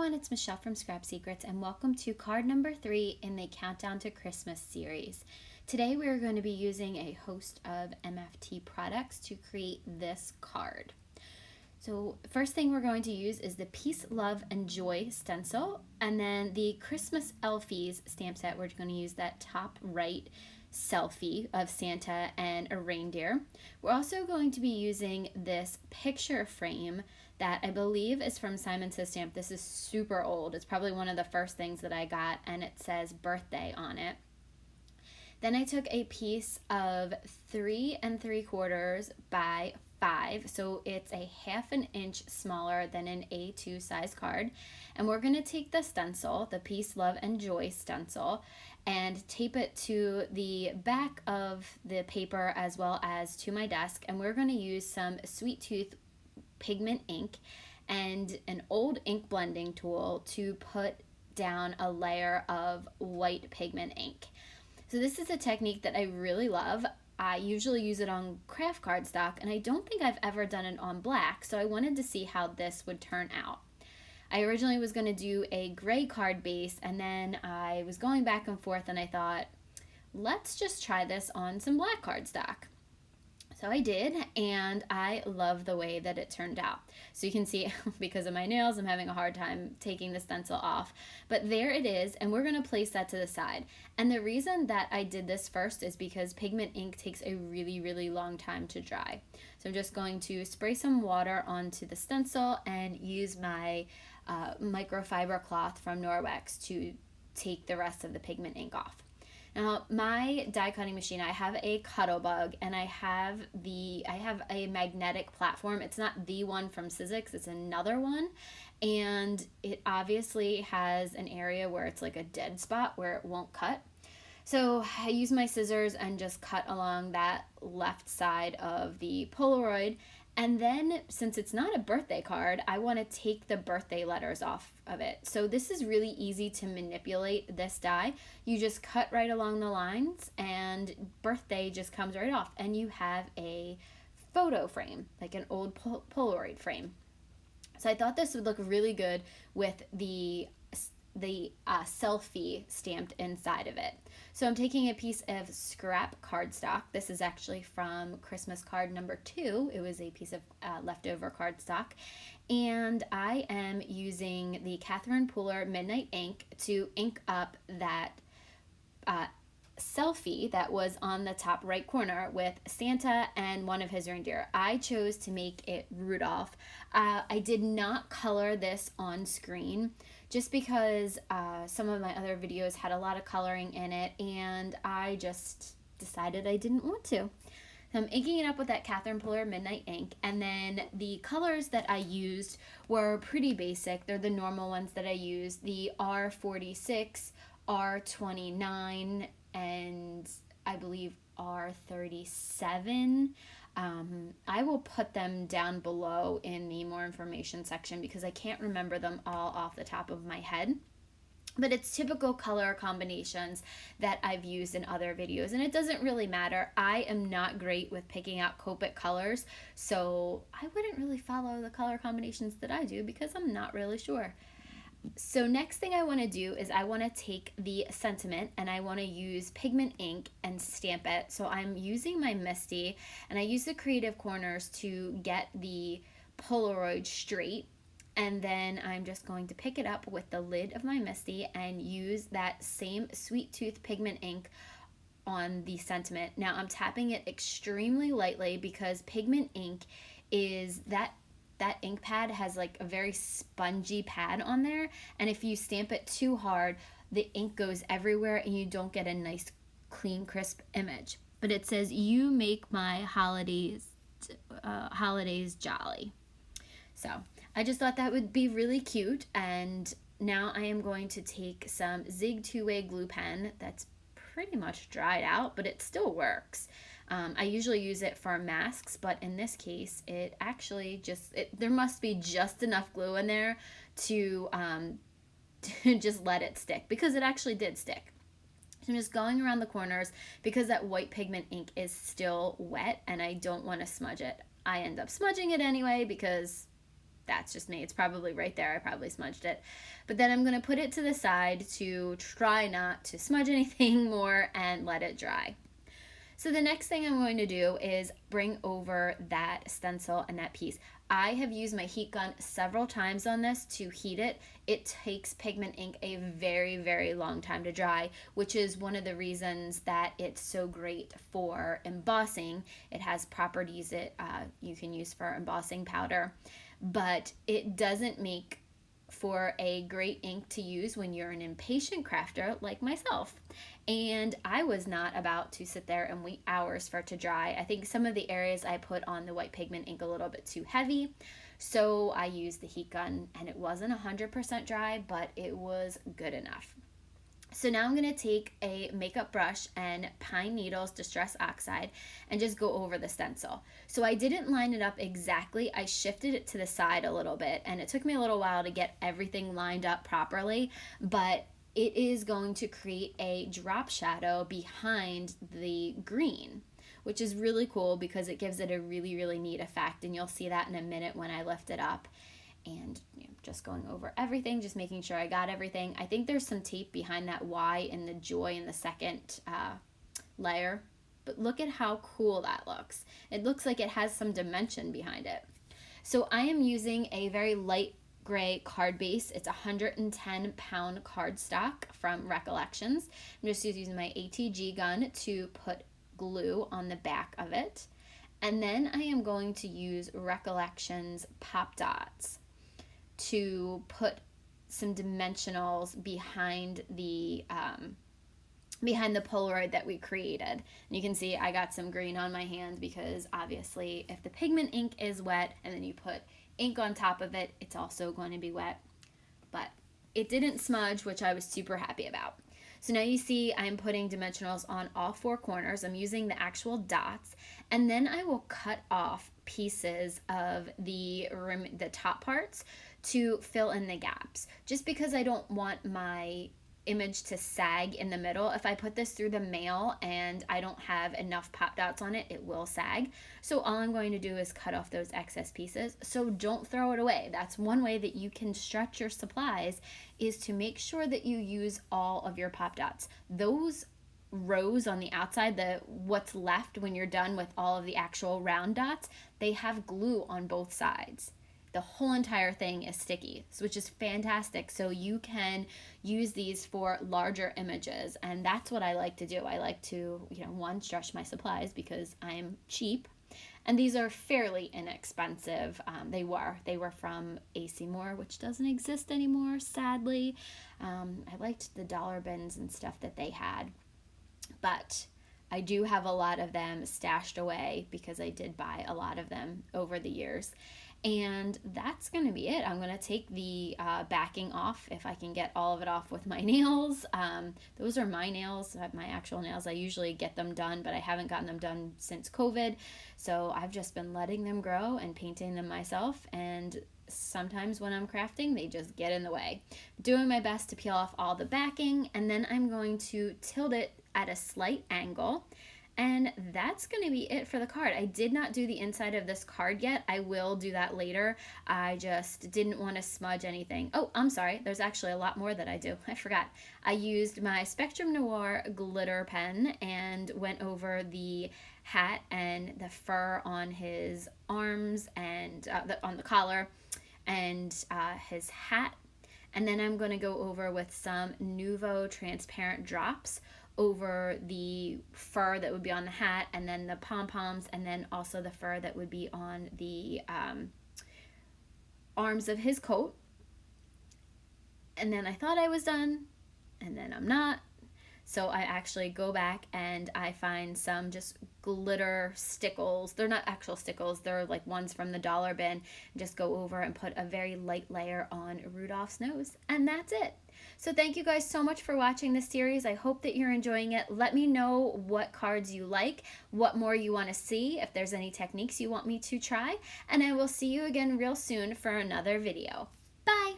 everyone, it's Michelle from Scrap Secrets and welcome to card number 3 in the Countdown to Christmas series. Today we are going to be using a host of MFT products to create this card. So first thing we're going to use is the Peace, Love, and Joy stencil, and then the Christmas sELFies stamp set. We're going to use that top right sELFie of Santa and a reindeer. We're also going to be using this picture frame that I believe is from Simon Says Stamp. This is super old. It's probably one of the first things that I got, and it says birthday on it. Then I took a piece of 3 3/4 by 5, so it's a 1/2 inch smaller than an A2 size card. And we're going to take the stencil, the Peace, Love, and Joy stencil, and tape it to the back of the paper as well as to my desk. And we're going to use some Sweet Tooth Pigment ink and an old ink blending tool to put down a layer of white pigment ink. So this is a technique that I really love. I usually use it on craft cardstock, and I don't think I've ever done it on black, so I wanted to see how this would turn out. I originally was going to do a gray card base, and then I was going back and forth, and I thought, let's just try this on some black cardstock. So I did, and I love the way that it turned out. So you can see, because of my nails, I'm having a hard time taking the stencil off. But there it is, and we're going to place that to the side. And the reason that I did this first is because pigment ink takes a really, really long time to dry. So I'm just going to spray some water onto the stencil and use my microfiber cloth from Norwex to take the rest of the pigment ink off. Now, my die cutting machine, I have a Cuttlebug, and I have a magnetic platform. It's not the one from Sizzix, it's another one, and it obviously has an area where it's like a dead spot where it won't cut. So I use my scissors and just cut along that left side of the Polaroid. And then, since it's not a birthday card, I want to take the birthday letters off of it. So this is really easy to manipulate, this die. You just cut right along the lines and birthday just comes right off. And you have a photo frame, like an old Polaroid frame. So I thought this would look really good with the sELFie stamped inside of it. So I'm taking a piece of scrap cardstock. This is actually from Christmas card number 2. It was a piece of leftover cardstock. And I am using the Catherine Pooler Midnight ink to ink up that sELFie that was on the top right corner with Santa and one of his reindeer. I chose to make it Rudolph. I did not color this on screen just because some of my other videos had a lot of coloring in it, and I just decided I didn't want to. So I'm inking it up with that Catherine Pooler Midnight ink, and then the colors that I used were pretty basic. They're the normal ones that I use, the R46, R29, and I believe R37. I will put them down below in the more information section because I can't remember them all off the top of my head. But it's typical color combinations that I've used in other videos, and it doesn't really matter. I am not great with picking out Copic colors, so I wouldn't really follow the color combinations that I do because I'm not really sure. So next thing I want to do is I want to take the sentiment and I want to use pigment ink and stamp it. So I'm using my Misty, and I use the creative corners to get the Polaroid straight. And then I'm just going to pick it up with the lid of my Misty and use that same Sweet Tooth pigment ink on the sentiment. Now I'm tapping it extremely lightly because pigment ink is that ink pad has like a very spongy pad on there, and if you stamp it too hard, the ink goes everywhere and you don't get a nice clean crisp image. But it says, "You make my holidays jolly." So I just thought that would be really cute, and now I am going to take some Zig 2-way glue pen that's pretty much dried out, but it still works. I usually use it for masks, but in this case, it actually there must be just enough glue in there to just let it stick, because it actually did stick. So I'm just going around the corners because that white pigment ink is still wet and I don't want to smudge it. I end up smudging it anyway because that's just me. It's probably right there. I probably smudged it. But then I'm going to put it to the side to try not to smudge anything more and let it dry. So the next thing I'm going to do is bring over that stencil and that piece. I have used my heat gun several times on this to heat it. It takes pigment ink a very, very long time to dry, which is one of the reasons that it's so great for embossing. It has properties that you can use for embossing powder, but it doesn't make for a great ink to use when you're an impatient crafter like myself. And I was not about to sit there and wait hours for it to dry. I think some of the areas I put on the white pigment ink a little bit too heavy, so I used the heat gun, and it wasn't 100% dry, but it was good enough. So now I'm going to take a makeup brush and Pine Needles Distress Oxide and just go over the stencil. So I didn't line it up exactly. I shifted it to the side a little bit, and it took me a little while to get everything lined up properly, but it is going to create a drop shadow behind the green, which is really cool because it gives it a really, really neat effect, and you'll see that in a minute when I lift it up. And just going over everything, just making sure I got everything. I think there's some tape behind that Y and the joy in the second layer, but look at how cool that looks. It looks like it has some dimension behind it. So I am using a very light gray card base. It's 110-pound cardstock from Recollections. I'm just using my ATG gun to put glue on the back of it. And then I am going to use Recollections Pop Dots to put some dimensionals behind the Polaroid that we created. And you can see I got some green on my hand because obviously if the pigment ink is wet and then you put ink on top of it, it's also going to be wet. But it didn't smudge, which I was super happy about. So now you see I'm putting dimensionals on all four corners. I'm using the actual dots, and then I will cut off pieces of the top parts to fill in the gaps, just because I don't want my image to sag in the middle. If I put this through the mail and I don't have enough pop dots on it, it will sag. So all I'm going to do is cut off those excess pieces. So don't throw it away. That's one way that you can stretch your supplies, is to make sure that you use all of your pop dots. Those rows on the outside, what's left when you're done with all of the actual round dots, they have glue on both sides. The whole entire thing is sticky, which is fantastic. So you can use these for larger images, and that's what I like to do. I like to, one, stretch my supplies because I'm cheap, and these are fairly inexpensive. They were from AC Moore, which doesn't exist anymore, sadly. I liked the dollar bins and stuff that they had, but I do have a lot of them stashed away because I did buy a lot of them over the years. And that's going to be it. I'm going to take the backing off, if I can get all of it off with my nails. Those are my nails, my actual nails. I usually get them done, but I haven't gotten them done since COVID. So I've just been letting them grow and painting them myself. And sometimes when I'm crafting, they just get in the way. Doing my best to peel off all the backing, and then I'm going to tilt it at a slight angle. And that's going to be it for the card. I did not do the inside of this card yet. I will do that later. I just didn't want to smudge anything. Oh, I'm sorry. There's actually a lot more that I do. I forgot. I used my Spectrum Noir glitter pen and went over the hat and the fur on his arms and on the collar and his hat. And then I'm going to go over with some Nuvo transparent drops over the fur that would be on the hat, and then the pom-poms, and then also the fur that would be on the arms of his coat. And then I thought I was done, and then I'm not. So I actually go back and I find some just glitter stickles. They're not actual stickles, they're like ones from the dollar bin. And just go over and put a very light layer on Rudolph's nose. And that's it. So thank you guys so much for watching this series. I hope that you're enjoying it. Let me know what cards you like, what more you want to see, if there's any techniques you want me to try. And I will see you again real soon for another video. Bye!